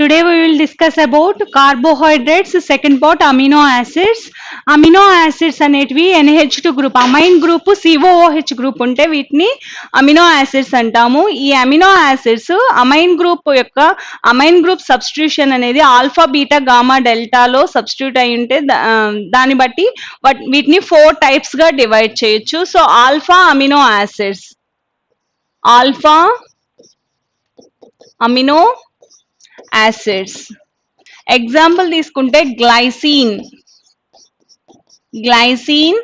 Today we will discuss about carbohydrates, second part amino acids. Amino acids అనేటివి NH2 group amine group COOH group ఉంటే వీటిని amino acids అంటాము. ఈ amino acids amine group substitution అనేది alpha beta gamma డెల్టాలో substitute అయి ఉంటే దాన్ని బట్టి వీటిని 4 టైప్స్ గా డివైడ్ చేయొచ్చు. So alpha amino acids, alpha amino acids example తీసుకుంటే గ్లైసిన్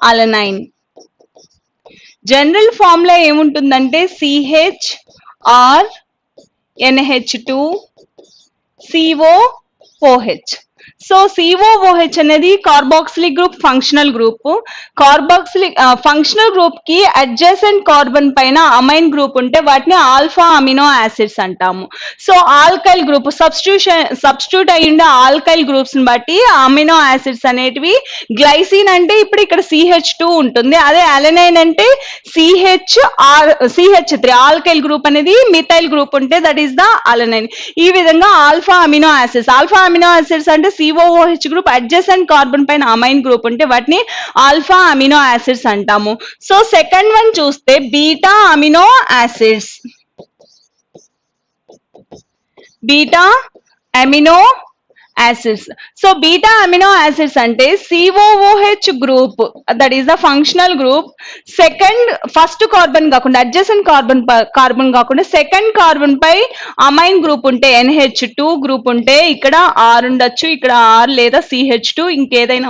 అలనైన్. జనరల్ ఫార్ములా ఏముంటుందంటే CHR NH2 COOH. So COOH అనేది carboxylic group functional group. Functional group కి అడ్జసెంట్ కార్బన్ పైన అమైన్ గ్రూప్ ఉంటే వాటిని ఆల్ఫా అమినో యాసిడ్స్ అంటాము. So alkyl group substitute అయ్యిండే alkyl groups ని బట్టి అమినో యాసిడ్స్ అనేటివి. గ్లైసిన్ అంటే ఇప్పుడు ఇక్కడ CH2 ఉంటుంది, అదే అలెనైన్ అంటే CH3 ఆల్కైల్ గ్రూప్ అనేది మిథైల్ గ్రూప్ ఉంటే దట్ ఈస్ ద అలెనైన్. ఈ విధంగా ఆల్ఫా అమినో యాసిడ్స్ అంటే COOH గ్రూప్ అడ్జసెంట్ కార్బన్ పైన అమైన్ గ్రూప్ ఉంటే వాటిని ఆల్ఫా అమినో యాసిడ్స్ అంటాము. సో సెకండ్ వన్ చూస్తే beta amino acids. So beta amino acids అంటే COOH group that is the functional group first carbon కాకుండా adjacent carbon కాకుండా second carbon పై amine group ఉంటే NH2 గ్రూప్ ఉంటే ఇక్కడ R ఉండొచ్చు, ఇక్కడ R లేదా CH2 ఇంకేదైనా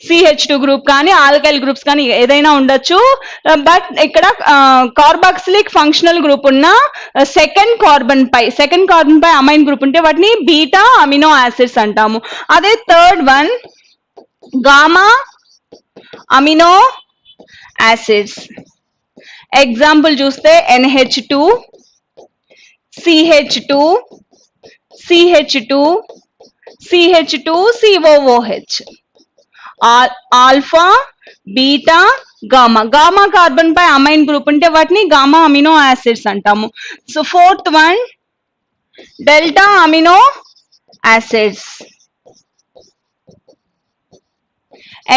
CH2 గ్రూప్ కానీ ఆల్కైల్ గ్రూప్స్ కానీ ఏదైనా ఉండొచ్చు. బట్ ఇక్కడ కార్బాక్సిలిక్ ఫంక్షనల్ గ్రూప్ ఉన్న సెకండ్ కార్బన్ పై అమైన్ గ్రూప్ ఉంటే వాటిని బీటా అమినో యాసిడ్స్ అంటాము. అదే third one gamma amino acids. Example చూస్తే NH2 CH2 COOH. Alpha beta gamma carbon పై అమైన్ గ్రూప్ ఉంటే వాటిని గామా అమినో యాసిడ్స్ అంటాము. So fourth one delta amino acids.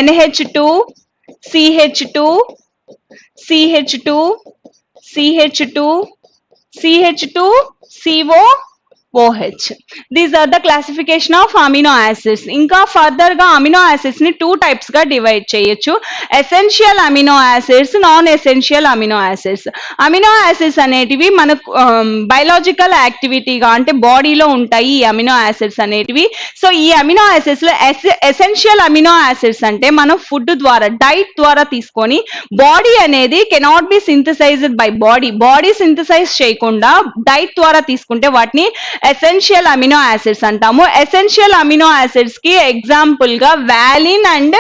NH2 CH2 COOH. These are the classification of amino acids. ఇంకా further గా amino acids ని 2 types గా divide చేయొచ్చు. Essential amino acids, non essential amino acids. Amino acids అనేటివి మనకు biological యాక్టివిటీగా అంటే బాడీలో ఉంటాయి ఈ అమినో యాసిడ్స్ అనేటివి. సో ఈ అమినో యాసిడ్స్ లో ఎసెన్షియల్ అమినో యాసిడ్స్ అంటే మనం ఫుడ్ ద్వారా డైట్ ద్వారా తీసుకొని బాడీ అనేది cannot be synthesized by body synthesize చేయకుండా డైట్ ద్వారా తీసుకుంటే వాటిని ఎసెన్షియల్ అమినో యాసిడ్స్ అంటాము. ఎసెన్షియల్ అమినో యాసిడ్స్ కి ఎగ్జాంపుల్ గా వాలిన్ అండ్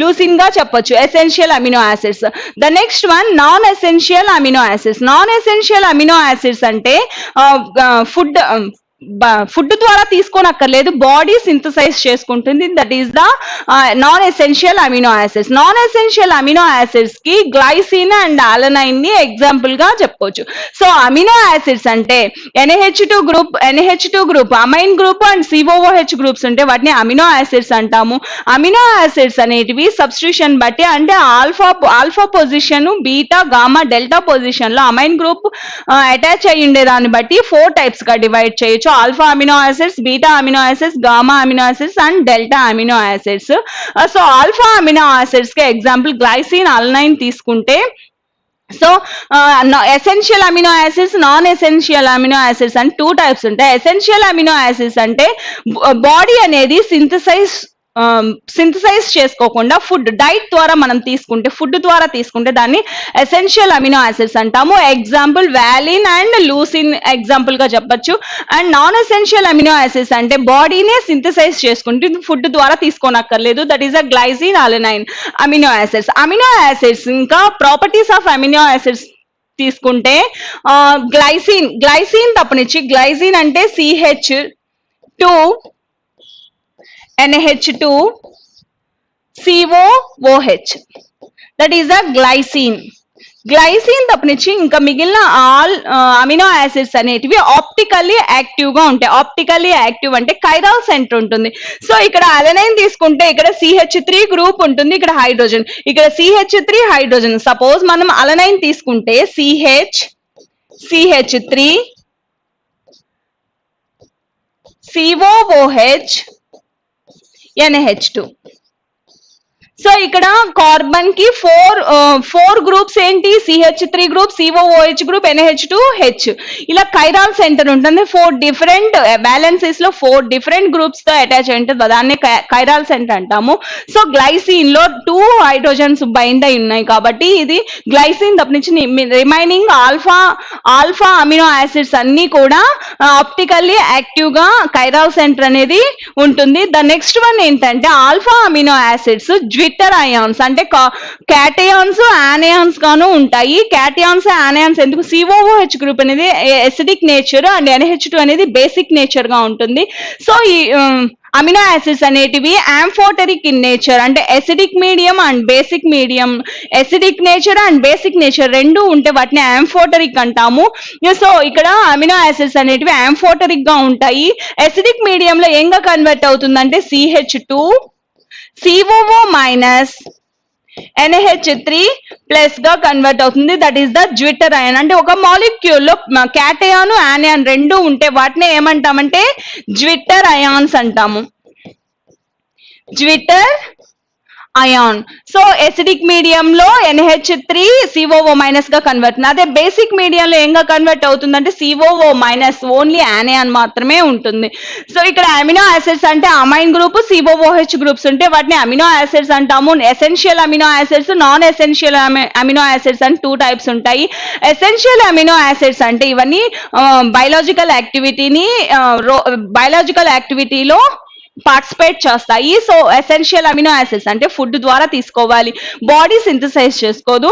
లూసిన్ గా చెప్పొచ్చు essential amino acids. The next one non essential amino acids అంటే ఫుడ్ ద్వారా తీసుకోనక్కర్లేదు, బాడీ సింథసైజ్ చేసుకుంటుంది. That is the non essential amino acids. Non essential amino acids కి glycine and alanine ని example గా చెప్పొచ్చు. సో అమినో యాసిడ్స్ అంటే NH2 group amine group and COOH groups ఉంటే వాటిని అమినో యాసిడ్స్ అంటాము. అమినో యాసిడ్స్ అనేటివి సబ్స్టిట్యూషన్ బట్టి అంటే alpha position, beta gamma delta position లో అమైన్ గ్రూప్ అటాచ్ అయ్యి ఉండే దాన్ని బట్టి 4 టైప్స్ గా డివైడ్ చేయొచ్చు. Alpha amino acids, beta amino acids, gamma amino acids and delta amino acids. So alpha amino acids కి ఎగ్జాంపుల్ గ్లైసిన్ అలనైన్ తీసుకుంటే so essential amino acids, non essential amino acids అని 2 types ఉంటాయి. Essential amino acids అంటే body అనేది synthesise చేసుకోకుండా diet ద్వారా మనం food ద్వారా తీసుకుంటే దాన్ని ఎసెన్షియల్ అమినో యాసిడ్స్ అంటాము. ఎగ్జాంపుల్ వాలిన్ అండ్ లూసిన్ ఎగ్జాంపుల్ గా చెప్పొచ్చు. And non essential amino acids అంటే బాడీనే సింథసైజ్ చేసుకుంటే ఫుడ్ ద్వారా తీసుకోనక్కర్లేదు. That is a glycine alanine amino acids. ఇంకా ప్రాపర్టీస్ ఆఫ్ అమినో యాసిడ్స్ తీసుకుంటే గ్లైసిన్ తప్పనిచ్చి గ్లైసిన్ అంటే CH2 NH2 COOH. That is a glycine. Glycine తప్పనిచ్చి ఇంకా మిగిలిన ఆల్ అమినో యాసిడ్స్ అనేటివి ఆప్టికల్లీ యాక్టివ్ గా ఉంటాయి. ఆప్టికల్లీ యాక్టివ్ అంటే కైరాల్ సెంటర్ ఉంటుంది. సో ఇక్కడ అలనైన్ తీసుకుంటే ఇక్కడ CH3 గ్రూప్ ఉంటుంది, ఇక్కడ హైడ్రోజన్, ఇక్కడ CH3 హైడ్రోజన్. సపోజ్ మనం అలనైన్ తీసుకుంటే CH3 COOH NH2. సో ఇక్కడ కార్బన్ కి ఫోర్ గ్రూప్స్ ఏంటి, CH3 group, COOH group, NH2H. ఇలా కైరాల్ సెంటర్ ఉంటుంది. 4 డిఫరెంట్ బ్యాలెన్సెస్ లో 4 డిఫరెంట్ గ్రూప్స్ తో అటాచ్ అయి ఉంటుంది, దాన్ని కైరాల్ సెంటర్ అంటాము. సో గ్లైసిన్ లో 2 హైడ్రోజన్స్ బైండ్ అయి ఉన్నాయి కాబట్టి ఇది గ్లైసిన్ తప్పనించి రిమైనింగ్ ఆల్ఫా అమినో యాసిడ్స్ అన్ని కూడా ఆప్టికల్లీ యాక్టివ్ గా కైరాల్ సెంటర్ అనేది ఉంటుంది. ద నెక్స్ట్ వన్ ఏంటంటే alpha amino acids zwitter ions అంటే క్యాటయాన్స్ ఆనయాన్స్ గాను ఉంటాయి. క్యాటయాన్స్ ఆనయాన్స్ ఎందుకు, COOH గ్రూప్ అనేది ఎసిడిక్ నేచర్ అండ్ NH2 అనేది బేసిక్ నేచర్ గా ఉంటుంది. సో ఈ అమినో యాసిడ్స్ అనేటివి ఆంఫోటరిక్ ఇన్ నేచర్ అంటే acidic medium and basic medium, acidic nature and basic nature రెండు ఉంటే వాటిని ఆంఫోటరిక్ అంటాము. సో ఇక్కడ అమినో యాసిడ్స్ అనేటివి ఆంఫోటరిక్ గా ఉంటాయి. ఎసిడిక్ మీడియం లో ఏంగా కన్వర్ట్ అవుతుందంటే CH2 COO minus NH3 plus గా కన్వర్ట్ అవుతుంది. That is the zwitter ion. అంటే ఒక మాలిక్యూల్ లో క్యాటయాన్ ఆనయాన్ రెండు ఉంటే వాటిని ఏమంటామంటే జ్విట్టర్ అయాన్స్ అంటాము, zwitter ion. So acidic medium లో NH3 COO మైనస్ గా కన్వర్ట్, అదే బేసిక్ మీడియం లో ఏంగా కన్వర్ట్ అవుతుందంటే COO మైనస్, ఓన్లీ ఆనయాన్ మాత్రమే ఉంటుంది. సో ఇక్కడ అమినో యాసిడ్స్ అంటే అమైన్ గ్రూప్, COOH గ్రూప్స్ ఉంటే వాటిని అమినో యాసిడ్స్ అంటాము. Essential amino acids, non essential amino acids అని 2 టైప్స్ ఉంటాయి. ఎసెన్షియల్ అమినో యాసిడ్స్ అంటే ఇవన్నీ బయలాజికల్ యాక్టివిటీలో పార్టిసిపేట్ చేస్తాయి. సో ఎసెన్షియల్ అమినో యాసిడ్స్ అంటే ఫుడ్ ద్వారా తీసుకోవాలి, బాడీ సింథసైజ్ చేసుకోదు.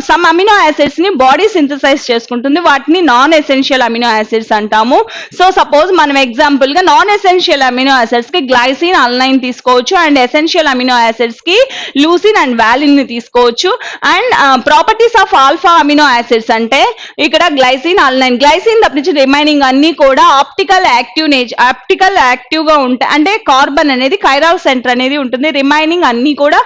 సమ్ అమినో యాసిడ్స్ ని బాడీ సింథసైజ్ చేసుకుంటుంది, వాటిని నాన్ ఎసెన్షియల్ అమినో యాసిడ్స్ అంటాము. సో సపోజ్ మనం ఎగ్జాంపుల్ గా నాన్ ఎసెన్షియల్ అమినో యాసిడ్స్ కి గ్లైసిన్, అలనైన్ తీసుకోవచ్చు, అండ్ ఎసెన్షియల్ అమినో యాసిడ్స్ కి లూసిన్ అండ్ వాలిన్ ని తీసుకోవచ్చు. And properties of alpha amino acids అంటే ఇక్కడ గ్లైసిన్, అలనైన్, గ్లైసిన్ తప్పించి రిమైనింగ్ అన్ని కూడా ఆప్టికల్ యాక్టివ్ గా ఉంటాయి. అంటే కార్బన్ అనేది కైరాల్ సెంటర్ అనేది ఉంటుంది, రిమైనింగ్ అన్ని కూడా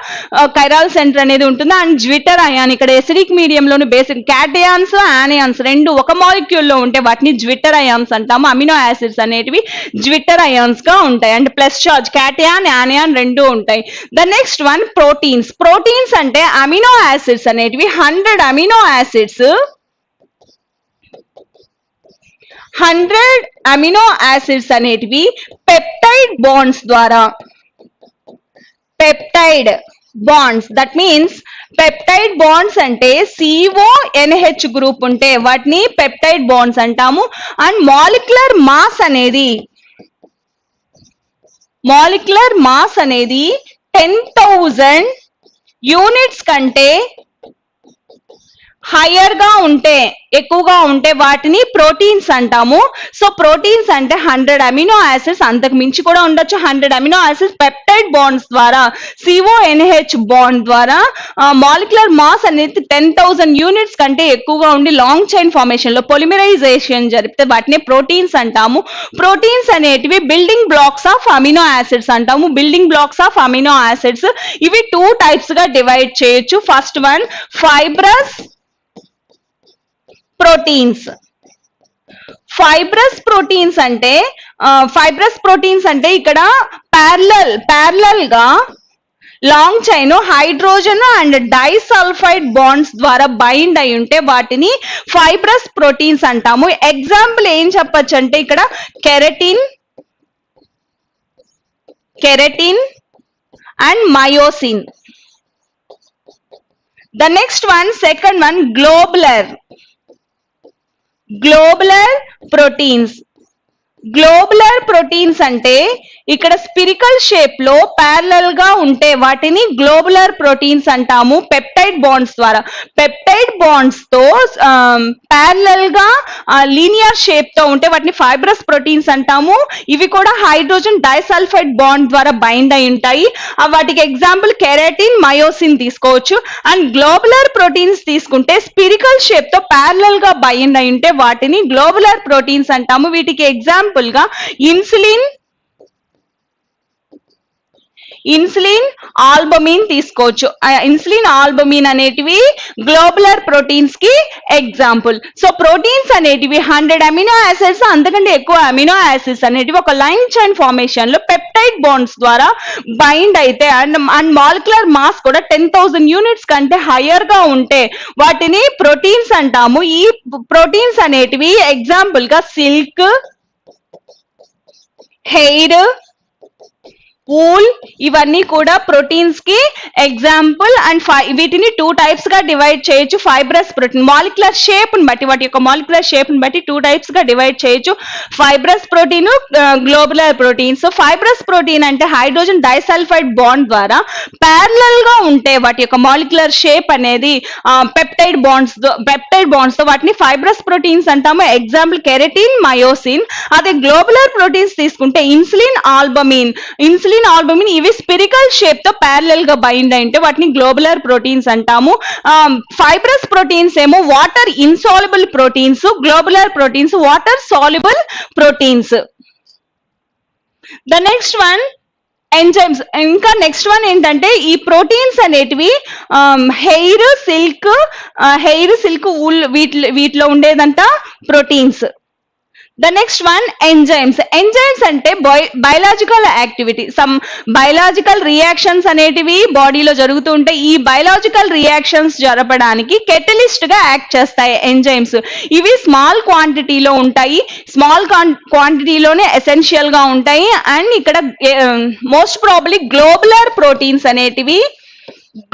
కైరాల్ సెంటర్ అనేది ఉంటుంది. అండ్ జ్విట్టర్ అయాన్ ఇక్కడ ఎసిడిక్ మీడియం లోని బేసిక్ క్యాటయాన్స్ ఆనయాన్స్ రెండు ఒక మాలిక్యూల్ లో ఉంటే వాటిని జ్విట్టర్ అయాన్స్ అంటాము. అమినో యాసిడ్స్ అనేటివి జ్విట్టర్ అయాన్స్ గా ఉంటాయి, అంటే ప్లస్ చార్జ్ క్యాటయాన్ ఆనయాన్ రెండు ఉంటాయి. The next one proteins. Proteins అంటే అమినో యాసిడ్స్ అనేటివి 100 అమినో యాసిడ్స్ 100 అమినో యాసిడ్స్ అనేటివి పెప్టైడ్ బాండ్స్ ద్వారా, peptide bonds, that means peptide bonds అంటే CONH గ్రూప్ ఉంటే వాటిని పెప్టైడ్ బాండ్స్ అంటాము. అండ్ మాలిక్యులర్ మాస్ అనేది 10,000 యూనిట్స్ కంటే హయ్యర్ గా ఉంటే, ఎక్కువగా ఉంటే వాటిని ప్రోటీన్స్ అంటాము. సో ప్రోటీన్స్ అంటే 100 అమినో యాసిడ్స్, అంతకు మించి కూడా ఉండొచ్చు, 100 అమినో యాసిడ్స్ పెప్టైడ్ బాండ్స్ ద్వారా, CONH బాండ్ ద్వారా మాలిక్యులర్ మాస్ అనేది 10,000 యూనిట్స్ కంటే ఎక్కువగా ఉండి లాంగ్ చైన్ ఫార్మేషన్ లో పొలిమరైజేషన్ జరిపితే వాటిని ప్రోటీన్స్ అంటాము. ప్రోటీన్స్ అనేటివి building blocks of amino acids అంటాము. Building blocks of amino acids ఇవి 2 టైప్స్ గా డివైడ్ చేయొచ్చు. First one fibrous proteins. Fibrous proteins అంటే ఇక్కడ ప్యారలల్ గా long chain hydrogen and disulphide bonds ద్వారా బైండ్ అయి ఉంటే వాటిని ఫైబ్రస్ ప్రోటీన్స్ అంటాము. ఎగ్జాంపుల్ ఏం చెప్పొచ్చు అంటే ఇక్కడ keratin and myosin. The next one, second one globular proteins. Globular proteins అంటే ఇక్కడ స్పిరికల్ షేప్ లో ప్యారలల్ గా ఉంటే వాటిని గ్లోబులర్ ప్రోటీన్స్ అంటాము పెప్టైడ్ బాండ్స్ ద్వారా. పెప్టైడ్ బాండ్స్ తో ప్యారలల్ గా లీనియర్ షేప్ తో ఉంటే వాటిని ఫైబ్రస్ ప్రోటీన్స్ అంటాము. ఇవి కూడా హైడ్రోజన్ డైసల్ఫైడ్ బాండ్ ద్వారా బైండ్ అయి ఉంటాయి. వాటికి ఎగ్జాంపుల్ కెరాటిన్, మయోసిన్ తీసుకోవచ్చు. అండ్ గ్లోబులర్ ప్రోటీన్స్ తీసుకుంటే స్పిరికల్ షేప్ తో ప్యారలల్ గా బైండ్ అయి ఉంటే వాటిని గ్లోబులర్ ప్రోటీన్స్ అంటాము. వీటికి ఎగ్జాంపుల్ గా ఇన్సులిన్, ఆల్బమిన్ తీసుకోవచ్చు. ఇన్సులిన్, ఆల్బమిన్ అనేటివి గ్లోబులర్ ప్రోటీన్స్ కి ఎగ్జాంపుల్. సో ప్రోటీన్స్ అనేటివి 100 అమినో యాసిడ్స్ అంతకంటే ఎక్కువ అమినో యాసిడ్స్ అనేటివి ఒక లైన్ చైన్ ఫార్మేషన్ లో పెప్టైడ్ బాండ్స్ ద్వారా బైండ్ అయితే అండ్ మాలిక్యులర్ మాస్ కూడా 10,000 యూనిట్స్ కంటే హయ్యర్ గా ఉంటే వాటిని ప్రోటీన్స్ అంటాము. ఈ ప్రోటీన్స్ అనేటివి ఎగ్జాంపుల్ గా సిల్క్, హెయిర్, వూల్ ఇవన్నీ కూడా ప్రోటీన్స్ కి ఎగ్జాంపుల్. అండ్ వీటిని 2 టైప్స్ గా డివైడ్ చేయొచ్చు. ఫైబ్రస్ ప్రోటీన్ మాలిక్యులర్ షేప్ ని బట్టి, వాటి యొక్క మాలిక్యులర్ షేప్ ని బట్టి 2 టైప్స్ గా డివైడ్ చేయొచ్చు. Fibrous protein, globular protein. So fibrous protein అంటే హైడ్రోజన్ డైసల్ఫైడ్ బాండ్ ద్వారా ప్యారలల్ గా ఉంటే వాటి యొక్క మాలిక్యులర్ షేప్ అనేది పెప్టైడ్ బాండ్స్ తో వాటిని ఫైబ్రస్ ప్రోటీన్స్ అంటాము. Example keratin, myosin. అదే గ్లోబులర్ ప్రోటీన్స్ తీసుకుంటే ఇన్సులిన్, ఆల్బమిన్ ఇవి స్పిరికల్ షేప్ తో ప్యారలల్ గా బైండ్ అయింటే వాటిని గ్లోబులర్ ప్రోటీన్స్ అంటాము. ఫైబ్రస్ ప్రోటీన్స్ ఏమో water insoluble proteins, globular proteins water soluble proteins. The next one enzymes. ఇంకా నెక్స్ట్ వన్ ఏంటంటే ఈ ప్రోటీన్స్ అనేటివి హెయిర్, సిల్క్, వూల్ వీటిలో ఉండేదంట proteins. The next one enzymes. Enzymes అంటే biological activity, some biological reactions అనేటివి బాడీలో జరుగుతూ ఉంటాయి. ఈ బయలాజికల్ రియాక్షన్స్ జరపడానికి కెటలిస్ట్ గా యాక్ట్ చేస్తాయి ఎంజైమ్స్. ఇవి స్మాల్ క్వాంటిటీలో ఉంటాయి, స్మాల్ క్వాంటిటీలోనే ఎసెన్షియల్ గా ఉంటాయి. అండ్ ఇక్కడ మోస్ట్ ప్రాబబ్లీ గ్లోబులర్ ప్రోటీన్స్ అనేటివి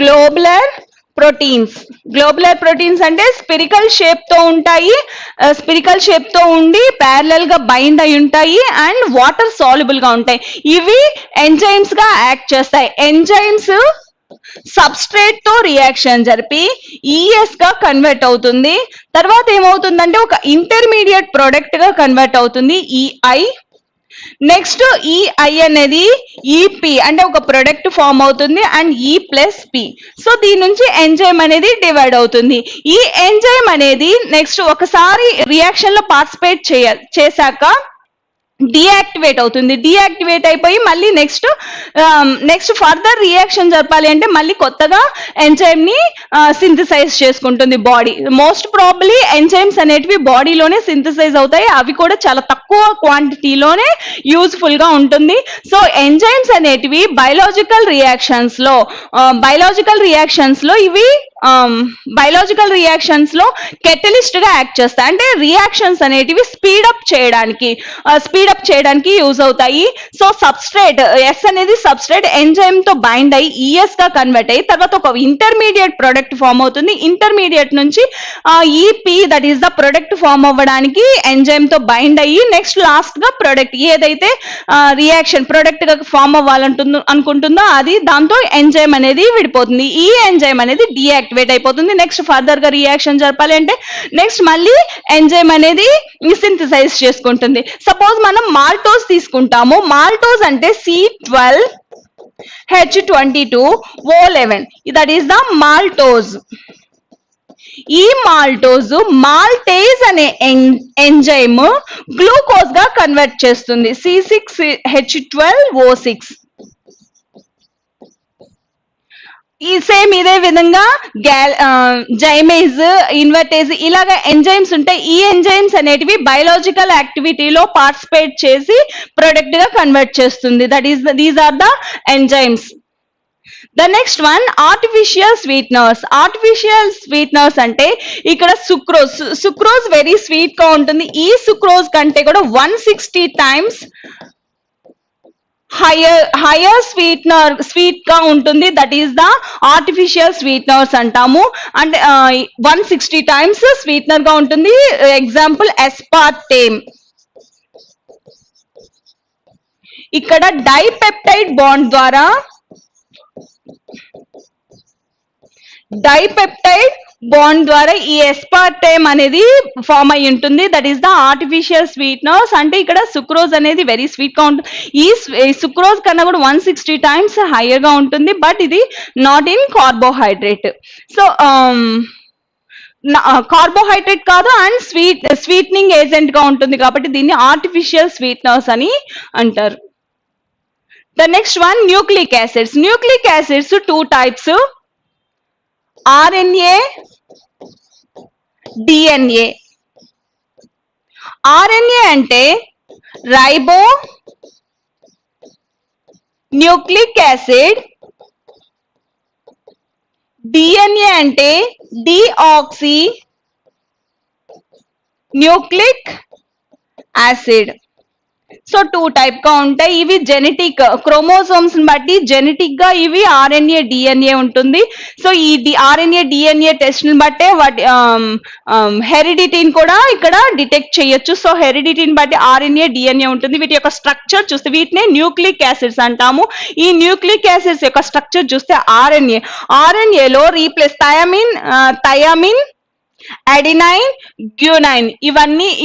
గ్లోబులర్ ప్రోటీన్స్ అంటే స్పిరికల్ షేప్ తో ఉంటాయి, స్పిరికల్ షేప్ తో ఉండి ప్యారలల్ గా బైండ్ అయి ఉంటాయి అండ్ వాటర్ సాల్యుబుల్ గా ఉంటాయి. ఇవి ఎంజైమ్స్ గా యాక్ట్ చేస్తాయి. ఎంజైమ్స్ సబ్స్ట్రేట్ తో రియాక్షన్ జరిపి ఈఎస్ గా కన్వర్ట్ అవుతుంది. తర్వాత ఏమవుతుందంటే ఒక ఇంటర్మీడియట్ ప్రోడక్ట్ గా కన్వర్ట్ అవుతుంది, ఈఐ. నెక్స్ట్ ఈ ఐ అనేది ఈపి అంటే ఒక ప్రొడక్ట్ ఫామ్ అవుతుంది అండ్ ఈ ప్లస్ పి. సో దీని నుంచి ఎంజైమ్ అనేది డివైడ్ అవుతుంది. ఈ ఎంజైమ్ అనేది నెక్స్ట్ ఒకసారి రియాక్షన్ లో పార్టిసిపేట్ చేశాక డియాక్టివేట్ అవుతుంది. డియాక్టివేట్ అయిపోయి మళ్ళీ నెక్స్ట్ ఫర్దర్ రియాక్షన్ జరపాలి అంటే మళ్ళీ కొత్తగా ఎంజైమ్ ని సింథసైజ్ చేసుకుంటుంది బాడీ. మోస్ట్ ప్రాబబ్లీ ఎంజైమ్స్ అనేటివి బాడీలోనే సింథసైజ్ అవుతాయి, అవి కూడా చాలా తక్కువ క్వాంటిటీలోనే యూజ్ఫుల్ గా ఉంటుంది. సో ఎంజైమ్స్ అనేటివి బయలాజికల్ రియాక్షన్స్ లో ఇవి బయలాజికల్ రియాక్షన్స్ లో కెటలిస్ట్ గా యాక్ట్ చేస్తాయి. అంటే రియాక్షన్స్ అనేటివి స్పీడప్ చేయడానికి యూజ్ అవుతాయి. సో సబ్స్ట్రేట్ ఎస్ అనేది సబ్స్ట్రేట్ ఎంజైమ్ తో బైండ్ అయ్యి ఈఎస్ గా కన్వర్ట్ అయ్యి తర్వాత ఒక ఇంటర్మీడియట్ ప్రొడక్ట్ ఫామ్ అవుతుంది. ఇంటర్మీడియట్ నుంచి EP that is the product form అవ్వడానికి ఎంజైమ్ తో బైండ్ అయ్యి నెక్స్ట్ లాస్ట్ గా ప్రొడక్ట్ ఏదైతే రియాక్షన్ ప్రొడక్ట్ గా ఫామ్ అనుకుంటుందో అది దాంతో ఎంజైమ్ అనేది విడిపోతుంది. ఈ ఎంజైమ్ అనేది డియాక్టివేట్ అయిపోతుంది. నెక్స్ట్ ఫర్దర్ గా రియాక్షన్ జరపాలి అంటే నెక్స్ట్ మళ్ళీ ఎంజైమ్ అనేది సింథసైజ్ చేసుకుంటుంది. సపోజ్ మనం మాల్టోస్ తీసుకుంటాము. మాల్టోస్ అంటే C12H22O11 that is the maltose. ఈ మాల్టేజ్ అనే ఎంజైమ్ గ్లూకోజ్ గా కన్వర్ట్ చేస్తుంది C6H12O6. ఈ సేమ్ ఇదే విధంగా జైమేజ్, ఇన్వర్టేజ్ ఇలాగా ఎంజైమ్స్ ఉంటాయి. ఈ ఎంజైమ్స్ అనేటివి బయలాజికల్ యాక్టివిటీలో పార్టిసిపేట్ చేసి ప్రొడక్ట్ గా కన్వర్ట్ చేస్తుంది. These are the enzymes. The next one artificial sweeteners అంటే ఇక్కడ సుక్రోజ్ వెరీ స్వీట్ గా ఉంటుంది. ఈ సుక్రోజ్ కంటే కూడా 160 times హయ్యర్ స్వీట్ గా ఉంటుంది. That is the artificial sweeteners అంటాము. అంటే 160 times స్వీట్నర్ గా ఉంటుంది. ఎగ్జాంపుల్ ఎస్పార్టేమ్. ఇక్కడ డైపెప్టైడ్ బాండ్ ద్వారా ఈ ఎస్పార్టేమ్ అనేది ఫామ్ అయి ఉంటుంది. That is the artificial sweeteners. అంటే ఇక్కడ సుక్రోజ్ అనేది వెరీ స్వీట్ గా ఉంటుంది. ఈ సుక్రోజ్ కన్నా కూడా 160 times హైయర్ గా ఉంటుంది. బట్ ఇది not in carbohydrate. So carbohydrate కాదు అండ్ స్వీట్నింగ్ ఏజెంట్ గా ఉంటుంది కాబట్టి దీన్ని ఆర్టిఫిషియల్ స్వీట్నర్స్ అని అంటారు. The next one nucleic acids. Nucleic acids 2 types, RNA, DNA. RNA అంటే రైబో న్యూక్లిక్ యాసిడ్, DNA అంటే deoxy nucleic acid. So 2 type గా ఉంటాయి. ఇవి జెనెటిక్ క్రోమోసోమ్స్ బట్టి జెనెటిక్ గా ఇవి RNA DNA ఉంటుంది. సో ఈ RNA DNA టెస్ట్ ని బట్టే వాటి హెరిడిటీని కూడా ఇక్కడ డిటెక్ట్ చేయొచ్చు. సో హెరిడిటీని బట్టి RNA DNA ఉంటుంది. వీటి యొక్క స్ట్రక్చర్ చూస్తే వీటినే న్యూక్లిక్ యాసిడ్స్ అంటాము. ఈ న్యూక్లిక్ యాసిడ్స్ యొక్క స్ట్రక్చర్ చూస్తే RNA లో రీప్లేస్ థయామిన్, అడినైన్, గ్యూనైన్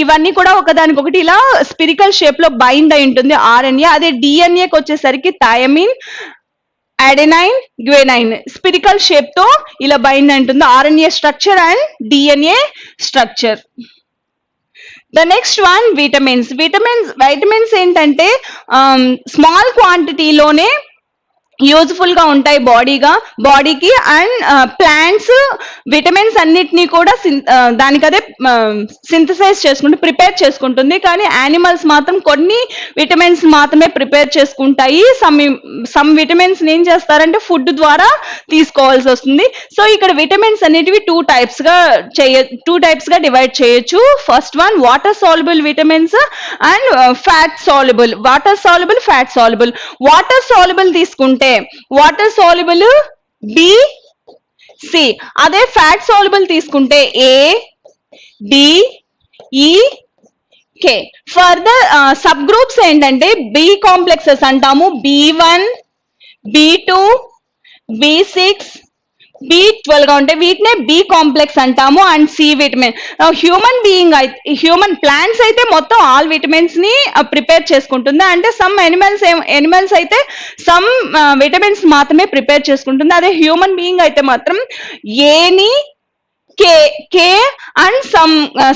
ఇవన్నీ కూడా ఒకదానికొకటి ఇలా స్పిరికల్ షేప్ లో బైండ్ అయి ఉంటుంది RNA. అదే డిఎన్ఏకి వచ్చేసరికి థయామిన్, అడినైన్, గ్యూనైన్ స్పిరికల్ షేప్ తో ఇలా బైండ్ అయి ఉంటుంది RNA structure and DNA structure. The next one vitamins ఏంటంటే స్మాల్ క్వాంటిటీలోనే యూజ్ఫుల్ గా ఉంటాయి బాడీకి. అండ్ ప్లాంట్స్ విటమిన్స్ అన్నిటినీ కూడా దానికదే సింథసైజ్ ప్రిపేర్ చేసుకుంటుంది. కానీ యానిమల్స్ మాత్రం కొన్ని విటమిన్స్ మాత్రమే ప్రిపేర్ చేసుకుంటాయి. సమ్ విటమిన్స్ ఏం చేస్తారంటే ఫుడ్ ద్వారా తీసుకోవాల్సి వస్తుంది. సో ఇక్కడ విటమిన్స్ అనేటివి 2 types గా డివైడ్ చేయొచ్చు. First one water soluble vitamins and fat soluble. Water soluble తీసుకుంటే వాటర్ సాల్యుబుల్ బి, సి. అదే ఫ్యాట్ సాల్యుబుల్ తీసుకుంటే A, D, E, K. Further sub groups ఏంటంటే బి కాంప్లెక్సెస్ అంటాము. B1, B2, B6, B12 గా ఉంటాయి. వీటినే బి కాంప్లెక్స్ అంటాము. And C vitamin. Human plants అయితే మొత్తం ఆల్ విటమిన్స్ ని ప్రిపేర్ చేసుకుంటుంది. అంటే సమ్ ఎనిమల్స్ అయితే సమ్ విటమిన్స్ మాత్రమే ప్రిపేర్ చేసుకుంటుంది. అదే హ్యూమన్ బీయింగ్ అయితే మాత్రం ఏని, K and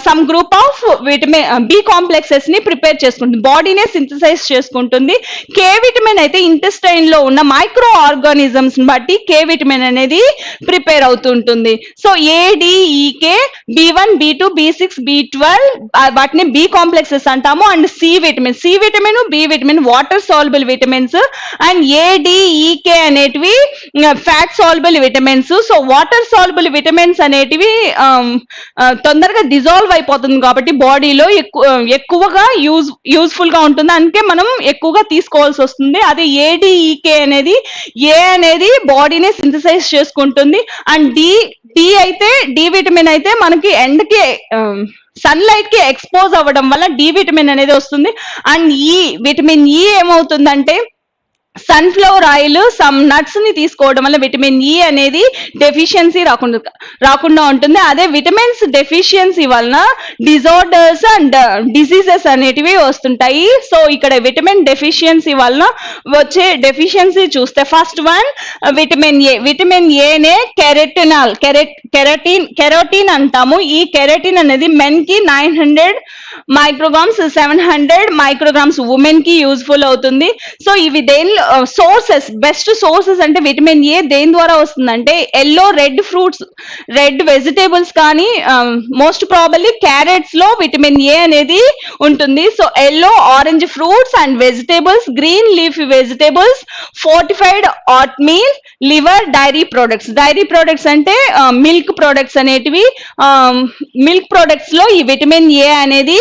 some group of vitamin B complexes ని ప్రిపేర్ చేసుకుంటుంది. బాడీనే సింథసైజ్ చేసుకుంటుంది. కే విటమిన్ అయితే ఇంటెస్టైన్ లో ఉన్న మైక్రో ఆర్గానిజమ్స్ బట్టి కే విటమిన్ అనేది ప్రిపేర్ అవుతుంటుంది. So ADEK, B1, B2, B6, B12 వాటిని బి కాంప్లెక్సెస్ అంటాము. And C vitamin, B vitamin water soluble vitamins. And ADEK అనేటివి fat soluble vitamins. So water soluble vitamins అనేటివి తొందరగా డిజాల్వ్ అయిపోతుంది కాబట్టి బాడీలో ఎక్కువగా యూజ్ఫుల్ గా ఉంటుంది. అందుకే మనం ఎక్కువగా తీసుకోవాల్సి వస్తుంది. అదే ఏడిఈకే అనేది బాడీనే సింథసైజ్ చేసుకుంటుంది. అండ్ డి విటమిన్ అయితే మనకి ఎండకి సన్ లైట్ కి ఎక్స్పోజ్ అవ్వడం వల్ల డి విటమిన్ అనేది వస్తుంది. అండ్ విటమిన్ ఈ ఏమవుతుందంటే సన్ఫ్లవర్ ఆయిల్, సమ్ నట్స్ ని తీసుకోవడం వల్ల విటమిన్ ఈ అనేది డెఫిషియన్సీ రాకుండా ఉంటుంది. అదే విటమిన్స్ డెఫిషియన్సీ వలన డిజార్డర్స్ అండ్ డిసీజెస్ అనేటివి వస్తుంటాయి. సో ఇక్కడ విటమిన్ డెఫిషియన్సీ వలన వచ్చే డెఫిషియన్సీ చూస్తే ఫస్ట్ వన్ విటమిన్ ఏనే కెరోటిన్ అంటాము. ఈ కెరోటిన్ అనేది మెన్ కి 900 micrograms, 700 micrograms ఉమెన్ కి యూజ్ఫుల్ అవుతుంది. సో ఇవి బెస్ట్ సోర్సెస్ అంటే విటమిన్ ఏ దేని ద్వారా వస్తుందంటే రెడ్ ఫ్రూట్స్, రెడ్ వెజిటేబుల్స్ కానీ మోస్ట్ ప్రాబబ్లీ క్యారెట్స్ లో విటమిన్ ఏ అనేది ఉంటుంది. So orange fruits and vegetables, green leafy vegetables, fortified oat meal, liver, dairy products అంటే మిల్క్ ప్రొడక్ట్స్ అనేటివి. మిల్క్ ప్రొడక్ట్స్ లో ఈ విటమిన్ ఏ అనేది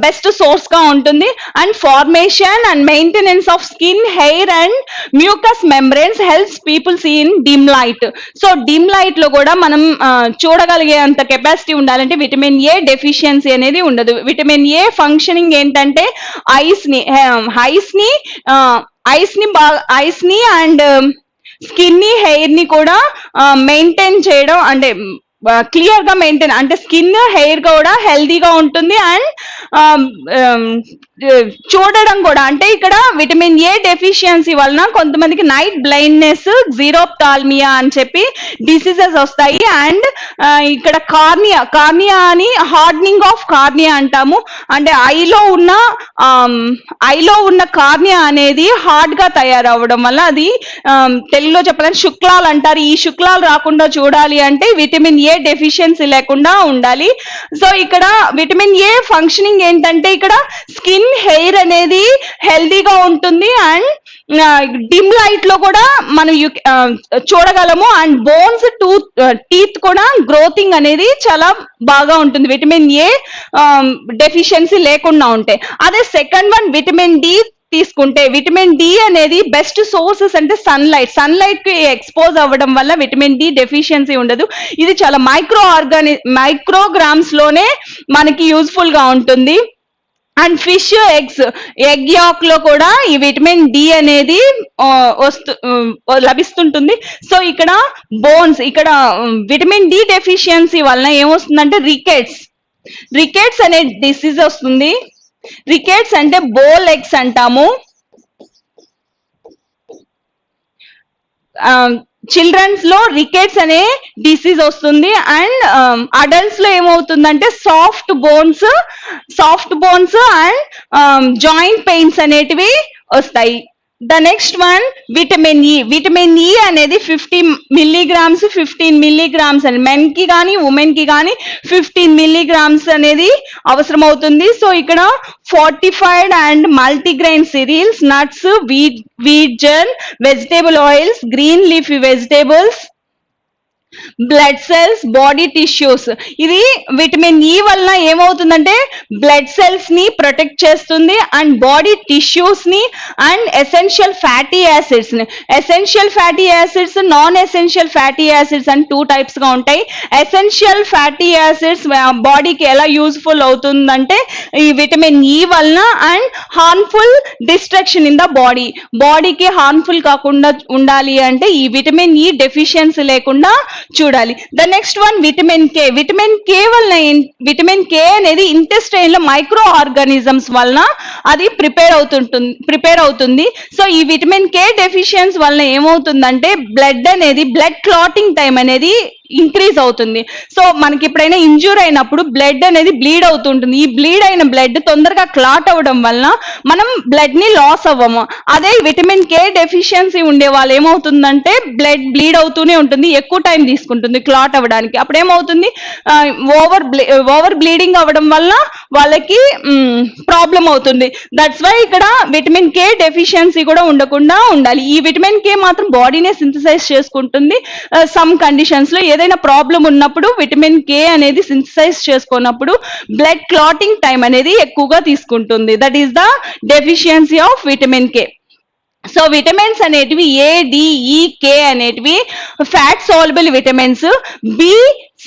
బెస్ట్ సోర్స్ గా ఉంటుంది. And formation and maintenance of skin, hair and mucus membranes helps people see in dim light. So dim light లో కూడా మనం చూడగలిగే అంత కెపాసిటీ ఉండాలంటే విటమిన్ ఏ డెఫిషియన్సీ అనేది ఉండదు. విటమిన్ ఏ ఫంక్షనింగ్ ఏంటంటే ఐస్ ని అండ్ స్కిన్ ని, హెయిర్ ని కూడా మెయింటైన్ చేయడం, అంటే క్లియర్ గా మెయింటైన్, అంటే స్కిన్, హెయిర్ కూడా హెల్దీగా ఉంటుంది. అండ్ చూడడం కూడా, అంటే ఇక్కడ విటమిన్ ఏ డెఫిషియన్సీ వలన కొంతమందికి నైట్ బ్లైండ్నెస్, జీరోప్టాల్మియా అని చెప్పి డిసీజెస్ వస్తాయి. అండ్ ఇక్కడ కార్నియా అని హార్డనింగ్ ఆఫ్ కార్నియా అంటాము. అంటే ఐలో ఉన్న కార్నియా అనేది హార్డ్ గా తయారవడం వల్ల అది తెలుగులో చెప్పాలంటే శుక్లాలు అంటారు. ఈ శుక్లాలు రాకుండా చూడాలి అంటే విటమిన్ ఏ డెఫిషియన్సీ లేకుండా ఉండాలి. సో ఇక్కడ విటమిన్ ఏ ఫంక్షనింగ్ ఏంటంటే ఇక్కడ స్కిన్, హెయిర్ అనేది హెల్దీగా ఉంటుంది. అండ్ డిమ్ లైట్ లో కూడా మనం చూడగలము. అండ్ బోన్స్, టీత్ కూడా గ్రోతింగ్ అనేది చాలా బాగా ఉంటుంది విటమిన్ ఏ డెఫిషియన్సీ లేకుండా ఉంటే. అదే సెకండ్ వన్ విటమిన్ డి తీసుకుంటే, విటమిన్ డి అనేది బెస్ట్ సోర్సెస్ అంటే సన్లైట్ కి ఎక్స్పోజ్ అవ్వడం వల్ల విటమిన్ డి డెఫిషియన్సీ ఉండదు. ఇది చాలా మైక్రోగ్రామ్స్ లోనే మనకి యూజ్ఫుల్ గా ఉంటుంది. అండ్ ఫిష్, ఎగ్ యాక్ లో కూడా ఈ విటమిన్ డి అనేది లభిస్తుంటుంది. సో ఇక్కడ బోన్స్, ఇక్కడ విటమిన్ డి డెఫిషియన్సీ వలన ఏమొస్తుందంటే రికెట్స్ అనే డిసీజ్ వస్తుంది. రికెట్స్ అంటే బోల్ ఎగ్స్ అంటాము. చిల్డ్రన్స్ లో రికెట్స్ అనే డిసీజ్ వస్తుంది. అండ్ అడల్ట్స్ లో ఏమవుతుందంటే soft bones and joint pains అనేటివి వస్తాయి. The next one vitamin E అనేది 15 milligrams అని మెన్ కి కానీ ఉమెన్ కి కానీ 15 milligrams అనేది అవసరం అవుతుంది. సో ఇక్కడ fortified and multigrain cereals, nuts, wheat germ, vegetable oils, green leafy vegetables, blood cells, body tissues. ఇది విటమిన్ ఈ వలన ఏమవుతుందంటే బ్లడ్ సెల్స్ ని ప్రొటెక్ట్ చేస్తుంది. అండ్ బాడీ టిష్యూస్ ని and essential fatty acids non essential fatty acids అని 2 types గా ఉంటాయి. Essential fatty acids బాడీకి ఎలా యూజ్ఫుల్ అవుతుందంటే ఈ విటమిన్ ఈ వలన. And harmful destruction in the బాడీకి హార్మ్ఫుల్ కాకుండా ఉండాలి అంటే ఈ విటమిన్ ఈ డెఫిషియన్సీ లేకుండా చూడాలి. The next one vitamin K వలన, విటమిన్ కే అనేది ఇంటెస్టైన్ లో మైక్రో ఆర్గానిజమ్స్ వలన అది ప్రిపేర్ అవుతుంది. సో ఈ విటమిన్ కే డెఫిషియన్సీ వలన ఏమవుతుందంటే బ్లడ్ క్లాటింగ్ టైం అనేది ఇంక్రీజ్ అవుతుంది. సో మనకి ఎప్పుడైనా ఇంజూర్ అయినప్పుడు బ్లడ్ అనేది బ్లీడ్ అవుతుంటుంది. ఈ బ్లీడ్ అయిన బ్లడ్ తొందరగా క్లాట్ అవ్వడం వలన మనం బ్లడ్ ని లాస్ అవ్వము. అదే విటమిన్ కే డెఫిషియన్సీ ఉండే వాళ్ళు ఏమవుతుందంటే బ్లడ్ బ్లీడ్ అవుతూనే ఉంటుంది, ఎక్కువ టైం తీసుకుంటుంది క్లాట్ అవ్వడానికి. అప్పుడు ఏమవుతుంది, ఓవర్ బ్లీడింగ్ అవ్వడం వల్ల వాళ్ళకి ప్రాబ్లం అవుతుంది. దట్స్ వై ఇక్కడ విటమిన్ కే డెఫిషియన్సీ కూడా ఉండకుండా ఉండాలి. ఈ విటమిన్ కే మాత్రం బాడీనే సింథసైజ్ చేసుకుంటుంది. సమ్ కండిషన్స్ లో ఏదైనా ప్రాబ్లం ఉన్నప్పుడు విటమిన్ కే అనేది సింథసైజ్ చేసుకున్నప్పుడు బ్లడ్ క్లాటింగ్ టైం అనేది ఎక్కువగా తీసుకుంటుంది. That is the deficiency of vitamin K. So vitamins అనేటివి ADEK అనేటివి ఫ్యాట్ సాల్యుబుల్ విటమిన్స్,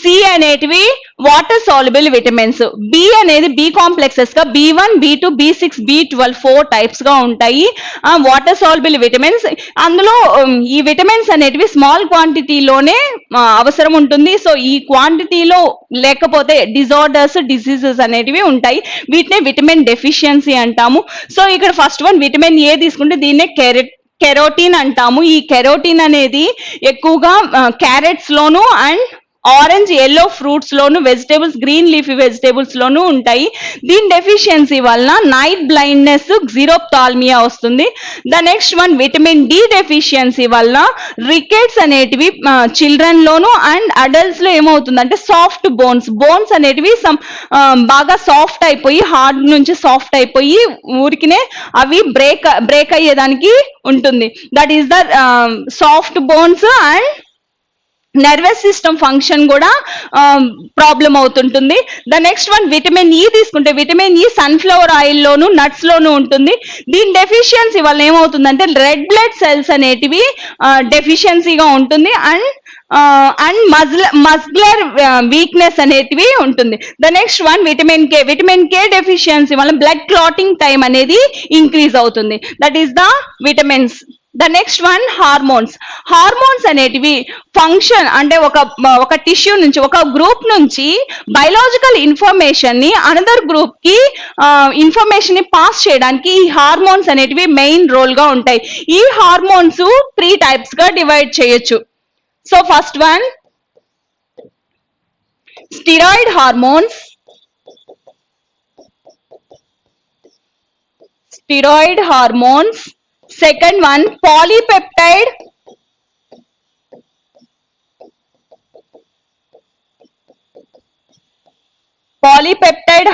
సి అనేటివి వాటర్ సాల్యుబుల్ విటమిన్స్, బి అనేది బి కాంప్లెక్సెస్ గా B1, B2, B6, B12 4 types గా ఉంటాయి. వాటర్ సాల్యుబుల్ విటమిన్స్, అందులో ఈ విటమిన్స్ అనేటివి స్మాల్ క్వాంటిటీలోనే అవసరం ఉంటుంది. సో ఈ క్వాంటిటీలో లేకపోతే డిసీజెస్ అనేటివి ఉంటాయి. వీటినే విటమిన్ డెఫిషియన్సీ అంటాము. సో ఇక్కడ ఫస్ట్ వన్ విటమిన్ ఏ తీసుకుంటే దీన్నే కెరోటిన్ అంటాము. ఈ కెరోటిన్ అనేది ఎక్కువగా క్యారెట్స్ లోను అండ్ ఆరెంజ్ ఎల్లో ఫ్రూట్స్ లోను, వెజిటేబుల్స్ గ్రీన్ లీఫీ వెజిటేబుల్స్ లోను ఉంటాయి. దీని డెఫిషియన్సీ వలన నైట్ బ్లైండ్నెస్, జీరోప్థాల్మియా వస్తుంది. The next one vitamin D deficiency వలన రికెట్స్ అనేటివి చిల్డ్రన్ లోను అండ్ అడల్ట్స్ లో ఏమవుతుందంటే సాఫ్ట్ బోన్స్ అనేటివి బాగా సాఫ్ట్ అయిపోయి, హార్డ్ నుంచి సాఫ్ట్ అయిపోయి ఊరికినే అవి బ్రేక్ అయ్యేదానికి ఉంటుంది. That is the soft bones and nervous system function కూడా ప్రాబ్లం అవుతుంటుంది. The next one vitamin E తీసుకుంటే విటమిన్ ఈ సన్ఫ్లవర్ ఆయిల్ లోను, నట్స్ లోను ఉంటుంది. దీని డెఫిషియన్సీ వల్ల ఏమవుతుందంటే రెడ్ బ్లడ్ సెల్స్ అనేటివి డెఫిషియన్సీగా ఉంటుంది అండ్ మస్కులర్ వీక్నెస్ అనేటివి ఉంటుంది. The next one vitamin K deficiency వల్ల బ్లడ్ క్లాటింగ్ టైం అనేది ఇంక్రీజ్ అవుతుంది. That is the vitamins. The next one hormones అనేటివి ఫంక్షన్ అంటే ఒక టిష్యూ నుంచి, ఒక గ్రూప్ నుంచి బయలాజికల్ ఇన్ఫర్మేషన్ ని అనదర్ గ్రూప్ కి ఇన్ఫర్మేషన్ ని పాస్ చేయడానికి ఈ హార్మోన్స్ అనేటివి మెయిన్ రోల్ గా ఉంటాయి. ఈ హార్మోన్స్ 3 టైప్స్ గా డివైడ్ చేయొచ్చు. So first one steroid hormones. Second one polypeptide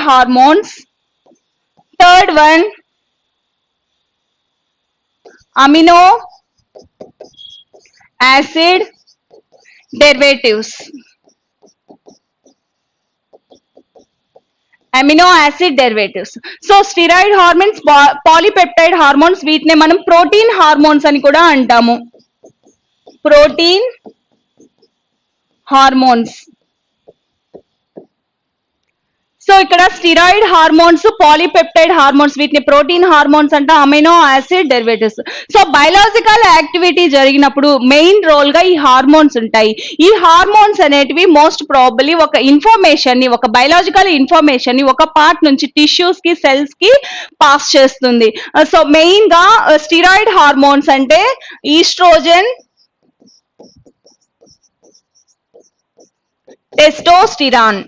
hormones. Third one amino acid derivatives. So steroid hormones, polypeptide hormones, వీటిని మనం ప్రోటీన్ హార్మోన్స్ అని కూడా అంటాము. Protein hormones. సో ఇక్కడ స్టిరాయిడ్ హార్మోన్స్, పాలీపెప్టైడ్ హార్మోన్స్, వీటిని protein hormones అంట, amino acid derivatives. So biological activity జరిగినప్పుడు main role గా ఈ హార్మోన్స్ ఉంటాయి. ఈ హార్మోన్స్ అనేటివి మోస్ట్ ప్రాబబ్లీ ఒక ఇన్ఫర్మేషన్ ని, ఒక బయలాజికల్ ఇన్ఫర్మేషన్ ని ఒక పార్ట్ నుంచి టిష్యూస్ కి, సెల్స్ కి పాస్ చేస్తుంది. సో మెయిన్ గా స్టిరాయిడ్ హార్మోన్స్ అంటే ఈస్ట్రోజన్, టెస్టోస్టిరాన్.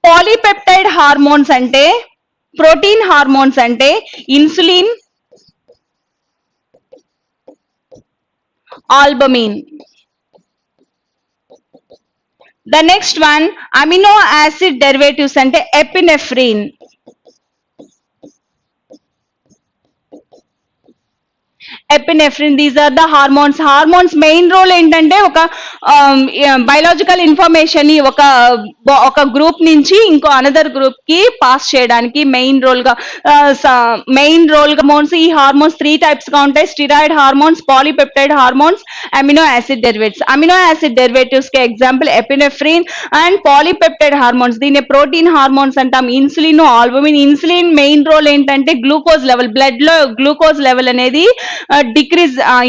పాలీపెప్టైడ్ హార్మోన్స్ అంటే, ప్రోటీన్ హార్మోన్స్ అంటే insulin, albumin. The next one amino acid derivatives అంటే epinephrine. These are the hormones main role ఏంటంటే ఒక బయలాజికల్ ఇన్ఫర్మేషన్ ని ఒక గ్రూప్ నుంచి ఇంకో అనదర్ గ్రూప్ కి పాస్ చేయడానికి మెయిన్ రోల్ గా హార్మోన్స్. ఈ హార్మోన్స్ 3 టైప్స్ గా ఉంటాయి: steroid hormones, polypeptide hormones, amino acid derivatives. Amino acid derivatives కి example epinephrine and polypeptide hormones. దీన్ని ప్రోటీన్ హార్మోన్స్ అంటాం. Insulin, albumin. Insulin main role ఏంటంటే గ్లూకోజ్ లెవెల్, బ్లడ్ లో గ్లూకోజ్ లెవెల్ అనేది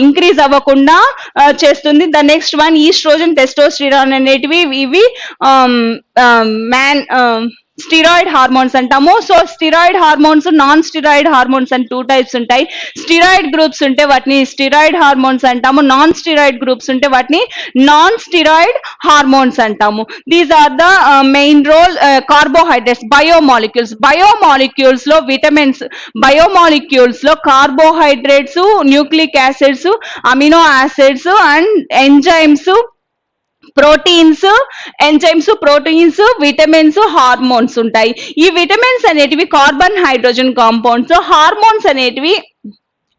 ఇంక్రీజ్ అవ్వకుండా చేస్తుంది. The next one estrogen, testosterone అనేటివి ఇవి స్టిరాయిడ్ హార్మోన్స్ అంటాము. So steroid hormones, non steroid hormones అని 2 టైప్స్ ఉంటాయి. స్టిరాయిడ్ గ్రూప్స్ ఉంటే వాటిని స్టిరాయిడ్ హార్మోన్స్ అంటాము. నాన్ స్టిరాయిడ్ గ్రూప్స్ ఉంటే వాటిని నాన్ స్టిరాయిడ్ హార్మోన్స్ అంటాము. These are the main role. Carbohydrates, biomolecules లో విటమిన్స్, బయోమాలిక్యూల్స్ లో carbohydrates, nucleic acids, amino acids and enzymes, proteins, vitamins, hormones ఉంటాయి. ఈ విటమిన్స్ అనేటివి కార్బన్, హైడ్రోజన్ కాంపౌండ్స్.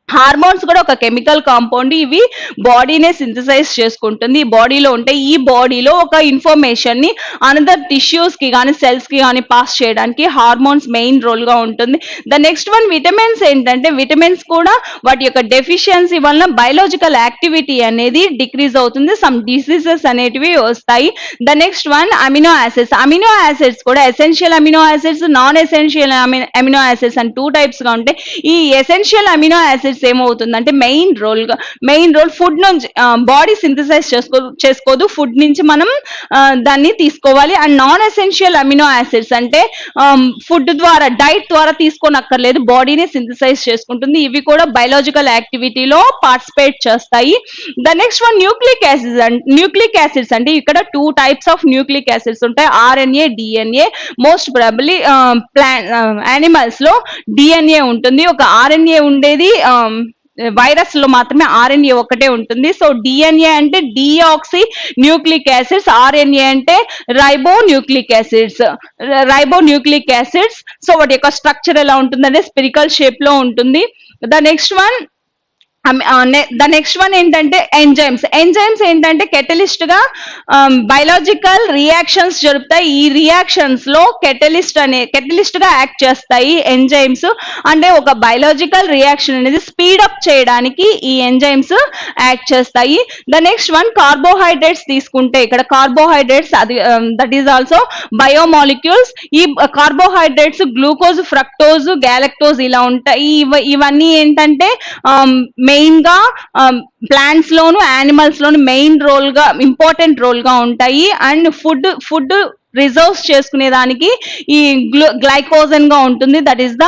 హార్మోన్స్ కూడా ఒక కెమికల్ కాంపౌండ్. ఇవి బాడీనే సింథసైజ్ చేసుకుంటుంది. ఈ బాడీలో ఉంటాయి. ఈ బాడీలో ఒక ఇన్ఫర్మేషన్ ని అనదర్ టిష్యూస్ కి కానీ, సెల్స్ కి కానీ పాస్ చేయడానికి హార్మోన్స్ మెయిన్ రోల్ గా ఉంటుంది. ద నెక్స్ట్ వన్ విటమిన్స్ ఏంటంటే, విటమిన్స్ కూడా వాటి యొక్క డెఫిషియన్సీ వలన బయలాజికల్ యాక్టివిటీ అనేది డిక్రీజ్ అవుతుంది. సమ్ డిసీజెస్ అనేటివి వస్తాయి. The next one amino acids కూడా essential amino acids, non essential amino acids అని 2 టైప్స్ గా ఉంటాయి. ఈ ఎసెన్షియల్ అమినో యాసిడ్స్ యాసిడ్స్ ఏమవుతుందంటే మెయిన్ రోల్ ఫుడ్ నుంచి బాడీ సింథసైజ్ చేసుకోదు, ఫుడ్ నుంచి మనం దాన్ని తీసుకోవాలి. And non essential amino acids అంటే ఫుడ్ ద్వారా డైట్ ద్వారా తీసుకోనక్కర్లేదు, బాడీనే సింథసైజ్ చేసుకుంటుంది. ఇవి కూడా బయలాజికల్ యాక్టివిటీలో పార్టిసిపేట్ చేస్తాయి. The next one nucleic acids అంటే ఇక్కడ 2 types ఆఫ్ న్యూక్లిక్ యాసిడ్స్ ఉంటాయి, RNA, DNA. Most probably animals లో డిఎన్ఏ ఉంటుంది, ఒక ఆర్ఎన్ఏ ఉండేది వైరస్ లో మాత్రమే ఆర్ఎన్ఏ ఒకటే ఉంటుంది. సో డిఎన్ఏ అంటే డిఆక్సీ న్యూక్లిక్ యాసిడ్స్, ఆర్ఎన్ఏ అంటే రైబోన్యూక్లిక్ యాసిడ్స్. సో వాటి యొక్క స్ట్రక్చర్ ఎలా ఉంటుందంటే స్పిరికల్ షేప్ లో ఉంటుంది. ద నెక్స్ట్ వన్ ఏంటంటే ఎంజైమ్స్ ఏంటంటే కెటలిస్ట్ గా బయలాజికల్ రియాక్షన్స్ జరుపుతాయి. ఈ రియాక్షన్స్ లో కెటలిస్ట్ గా యాక్ట్ చేస్తాయి ఎంజైమ్స్. అంటే ఒక బయలాజికల్ రియాక్షన్ అనేది స్పీడ్ అప్ చేయడానికి ఈ ఎంజైమ్స్ యాక్ట్ చేస్తాయి. ద నెక్స్ట్ వన్ కార్బోహైడ్రేట్స్ తీసుకుంటే ఇక్కడ కార్బోహైడ్రేట్స్ అది దట్ ఈస్ ఆల్సో బయోమాలిక్యూల్స్. ఈ కార్బోహైడ్రేట్స్ గ్లూకోజ్, ఫ్రక్టోజ్, గ్యాలక్టోజ్ ఇలా ఉంటాయి. ఇవన్నీ ఏంటంటే మెయిన్ గా ప్లాంట్స్ లోను యానిమల్స్ లోను మెయిన్ ఇంపార్టెంట్ రోల్ గా ఉంటాయి. అండ్ ఫుడ్ రిజర్వ్స్ చేసుకునే దానికి ఈ గ్లైకోజన్ గా ఉంటుంది, that is the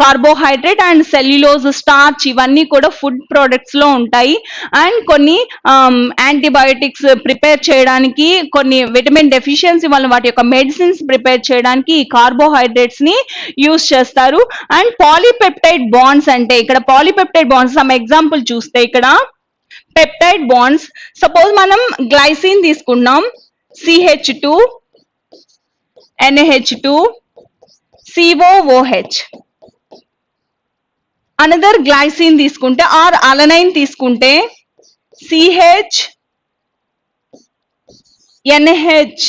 carbohydrate. And cellulose, starch ఇవన్నీ కూడా ఫుడ్ ప్రొడక్ట్స్ లో ఉంటాయి. అండ్ కొన్ని యాంటీబయోటిక్స్ ప్రిపేర్ చేయడానికి, కొన్ని విటమిన్ డెఫిషియన్సీ వల్ల వాటి యొక్క మెడిసిన్స్ ప్రిపేర్ చేయడానికి ఈ కార్బోహైడ్రేట్స్ ని యూజ్ చేస్తారు. అండ్ పాలీపెప్టైడ్ బాండ్స్ అంటే ఇక్కడ పాలీపెప్టైడ్ బాండ్స్ సమ్ ఎగ్జాంపుల్ చూస్తే ఇక్కడ పెప్టైడ్ బాండ్స్, సపోజ్ మనం గ్లైసిన్ తీసుకున్నాం, CH2 NH2 COOH. Another glycine తీసుకుంటే ఆర్ అలనైన్ తీసుకుంటే CH NH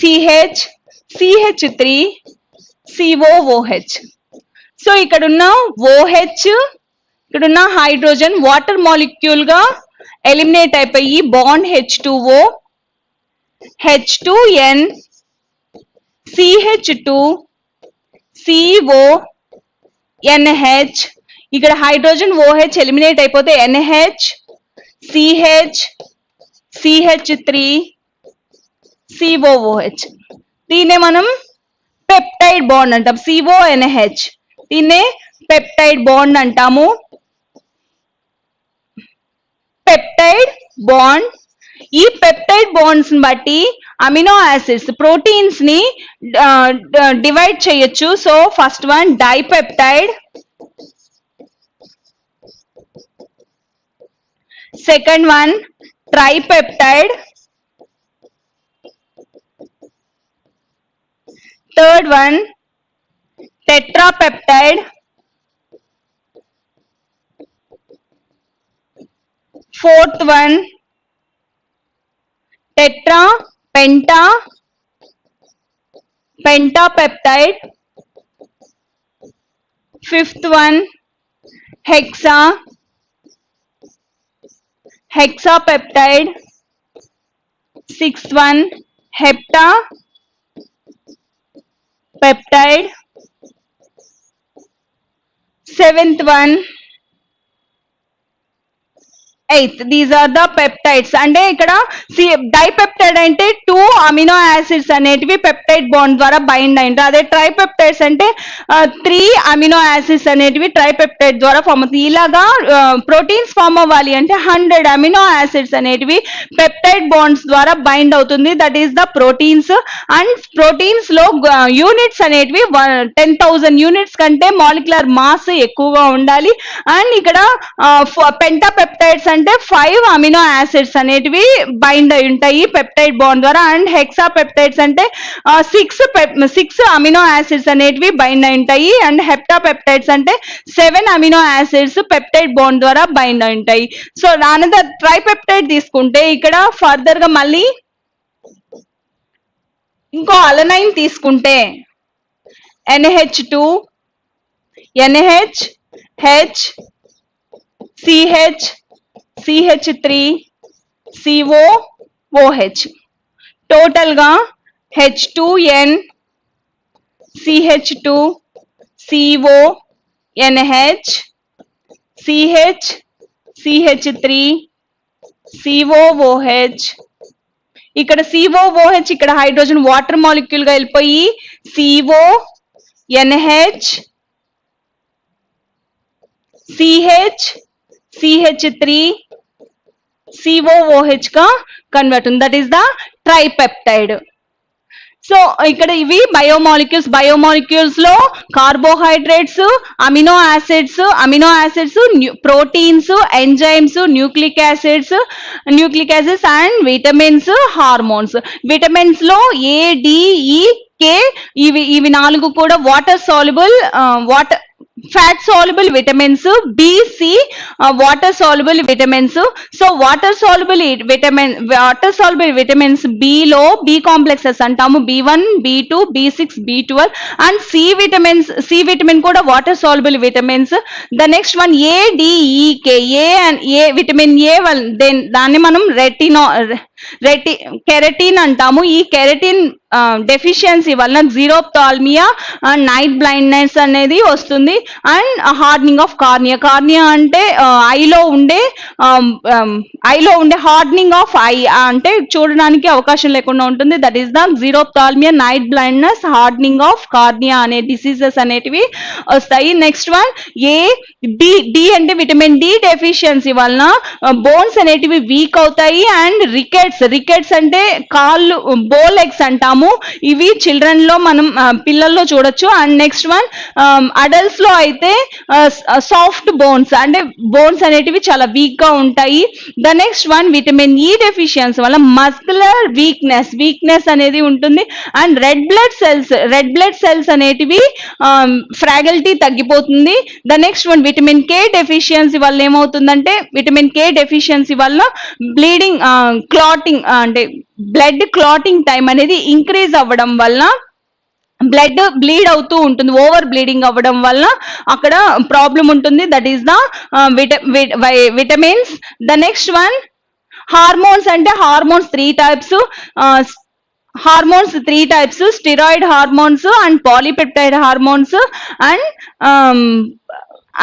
CH CH3 COOH. So ఇక్కడున్న OH ఇక్కడున్న హైడ్రోజన్ వాటర్ మాలిక్యూల్ గా ఎలిమినేట్ అయిపోయి bond H2O H2N CH2 CO NH. ఇక్కడ హైడ్రోజన్ OH ఎలిమినేట్ అయిపోతే NH CH CH3 COOH. దీన్నే మనం పెప్టైడ్ బాండ్ అంటాం, CONH. దీన్నే పెప్టైడ్ బాండ్ అంటాము. పెప్టైడ్ బాండ్, ఈ పెప్టైడ్ బాండ్స్ బట్టి అమినో యాసిడ్స్ ప్రోటీన్స్ ని డివైడ్ చేయొచ్చు. So first one dipeptide, second one tripeptide, third one tetrapeptide, fourth one pentapeptide, fifth one hexapeptide, sixth one heptapeptide, seventh one, eighth. These are the peptides. అంటే ఇక్కడ dipeptide అంటే 2 అమినో acids అనేటివి peptide bond ద్వారా bind అయింటాయి. అదే tripeptides అంటే 3 అమినో యాసిడ్స్ అనేటివి ట్రైపెప్టైడ్ ద్వారా ఫామ్ అవుతుంది. ఇలాగా ప్రోటీన్స్ ఫామ్ అవ్వాలి అంటే 100 అమినో యాసిడ్స్ అనేటివి పెప్టైడ్ బాండ్స్ ద్వారా బైండ్ అవుతుంది, that is the proteins. And proteins లో యూనిట్స్ అనేటివి 10,000 యూనిట్స్ కంటే మాలిక్యులర్ మాస్ ఎక్కువగా ఉండాలి. అండ్ ఇక్కడ పెంటాపెప్టైడ్స్ అంటే 5 అమినో యాసిడ్స్ అనేటివి బైండ్ అయి ఉంటాయి పెప్టైడ్ బాండ్ ద్వారా. అండ్ హెక్సాపెప్టైడ్స్ అంటే 6 అమినో యాసిడ్స్ అనేటివి బైండ్ అయి ఉంటాయి. అండ్ హెప్టాపెప్టైడ్స్ అంటే 7 అమినో యాసిడ్స్ పెప్టైడ్ బాండ్ ద్వారా బైండ్ అయి ఉంటాయి. సో అనదర్ ట్రైపెప్టైడ్ తీసుకుంటే ఇక్కడ ఫర్దర్ గా మళ్ళీ ఇంకో అలనైన్ తీసుకుంటే NH2 NH H CH CH3 COOH. Total గా H2N CH2 CO, NH, CH, CH3, COOH. ఇక్కడ COOH ఇక్కడ హైడ్రోజన్ వాటర్ మాలిక్యూల్ గా వెళ్ళిపోయి CO, NH, CH, CH3, COOH గా కన్వర్ట్ ఉంది. That is the tripeptide. So ఇక్కడ ఇవి బయోమాలిక్యూల్స్ లో carbohydrates, amino acids, proteins, enzymes, nucleic acids and vitamins, hormones. Vitamins లో A, D, E, K ఇవి 4 కూడా water fat soluble vitamins. B, C water soluble vitamins. So water soluble vitamins B లో B complexes అంటాము, B1, B2, B6, B12. And C vitamin కూడా water soluble vitamins. The next one A, D, E, K. Vitamin A దాన్ని మనం keratin అంటాము. ఈ keratin deficiency వలన జీరోప్థాల్మియా and night blindness అనేది వస్తుంది. అండ్ హార్డనింగ్ ఆఫ్ కార్నియా అంటే ఐలో ఉండే హార్డనింగ్ ఆఫ్ ఐ అంటే చూడడానికి అవకాశం లేకుండా ఉంటుంది. That is the xerophthalmia, night blindness, hardening of cornea అనే డిసీజెస్ అనేటివి వస్తాయి. నెక్స్ట్ వన్ డి అంటే విటమిన్ డి డెఫిషియన్సీ వలన బోన్స్ అనేటివి వీక్ అవుతాయి. అండ్ రికెట్స్ అంటే కాళ్ళు, బోలెగ్స్ అంటాము. ఇవి చిల్డ్రన్ లో మనం పిల్లల్లో చూడొచ్చు. అండ్ నెక్స్ట్ వన్ అడల్ట్స్ లో అయితే సాఫ్ట్ బోన్స్ అంటే బోన్స్ అనేటివి చాలా వీక్ గా ఉంటాయి. The next one vitamin E deficiency వల్ల మస్కులర్ వీక్నెస్ అనేది ఉంటుంది. అండ్ రెడ్ బ్లడ్ సెల్స్ అనేటివి ఫ్రాగిలిటీ తగ్గిపోతుంది. The next one vitamin K deficiency వల్ల ఏమవుతుందంటే విటమిన్ కే డెఫిషియన్సీ వల్ల బ్లీడింగ్ క్లాటింగ్ అంటే బ్లడ్ క్లాటింగ్ టైం అనేది ఇంక్రీజ్ అవ్వడం వల్ల బ్లడ్ బ్లీడ్ అవుతూ ఉంటుంది. ఓవర్ బ్లీడింగ్ అవ్వడం వల్ల అక్కడ ప్రాబ్లం ఉంటుంది. That is the vitamins. The next one hormones అంటే hormones three types, steroid hormones and polypeptide hormones and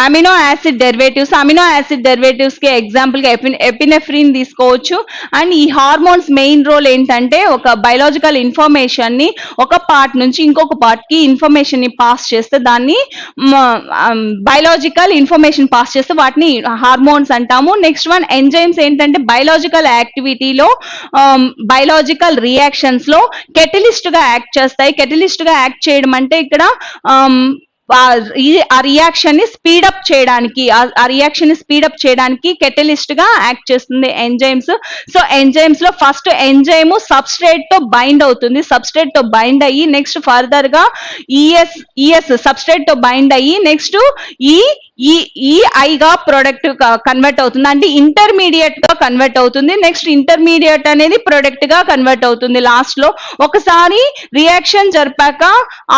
amino acid derivatives కి ఎగ్జాంపుల్ గా ఎపినెఫ్రిన్ తీసుకోవచ్చు. అండ్ ఈ హార్మోన్స్ మెయిన్ రోల్ ఏంటంటే ఒక బయలాజికల్ ఇన్ఫర్మేషన్ ని ఒక పార్ట్ నుంచి ఇంకొక పార్ట్ కి ఇన్ఫర్మేషన్ ని పాస్ చేస్తే దాన్ని బయలాజికల్ ఇన్ఫర్మేషన్ పాస్ చేస్తే వాటిని హార్మోన్స్ అంటాము. నెక్స్ట్ వన్ ఎంజైమ్స్ ఏంటంటే బయలాజికల్ యాక్టివిటీలో బయలాజికల్ రియాక్షన్స్ లో కెటలిస్ట్ గా యాక్ట్ చేస్తాయి. కెటలిస్ట్ గా యాక్ట్ చేయడం అంటే ఇక్కడ ఆ రియాక్షన్ ని స్పీడప్ చేయడానికి కెటలిస్ట్ గా యాక్ట్ చేస్తుంది ఎంజైమ్స్. సో ఎంజైమ్స్ లో ఫస్ట్ ఎంజైమ్ సబ్స్ట్రేట్ తో బైండ్ అయ్యి నెక్స్ట్ ఫర్దర్ గా ఈఎస్ సబ్స్ట్రేట్ తో బైండ్ అయ్యి నెక్స్ట్ ఈ ఐగా ప్రొడక్ట్ కన్వర్ట్ అవుతుంది. అంటే ఇంటర్మీడియట్ గా కన్వర్ట్ అవుతుంది. నెక్స్ట్ ఇంటర్మీడియట్ అనేది ప్రొడక్ట్ గా కన్వర్ట్ అవుతుంది. లాస్ట్ లో ఒకసారి రియాక్షన్ జరిపాక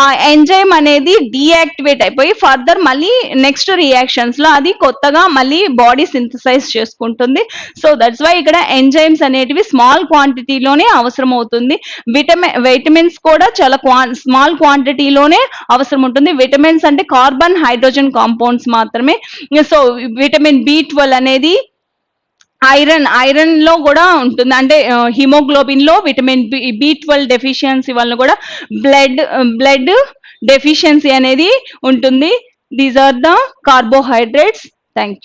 ఆ ఎంజైమ్ అనేది డీయాక్టివేట్ అయిపోయి ఫర్దర్ మళ్ళీ నెక్స్ట్ రియాక్షన్స్ లో అది కొత్తగా మళ్ళీ బాడీ సింథసైజ్ చేసుకుంటుంది. సో దట్స్ వై ఇక్కడ ఎంజైమ్స్ అనేటివి స్మాల్ క్వాంటిటీలోనే అవసరం అవుతుంది. విటమిన్స్ కూడా చాలా స్మాల్ క్వాంటిటీలోనే అవసరం ఉంటుంది. విటమిన్స్ అంటే కార్బన్, హైడ్రోజన్ కాంపౌండ్స్ మాత్రమే. సో విటమిన్ B12 అనేది ఐరన్ లో కూడా ఉంటుంది. అంటే హిమోగ్లోబిన్ లో విటమిన్ B12 డెఫిషియన్సీ వల్ల కూడా బ్లడ్ డెఫిషియన్సీ అనేది ఉంటుంది. These are the carbohydrates. Thank you.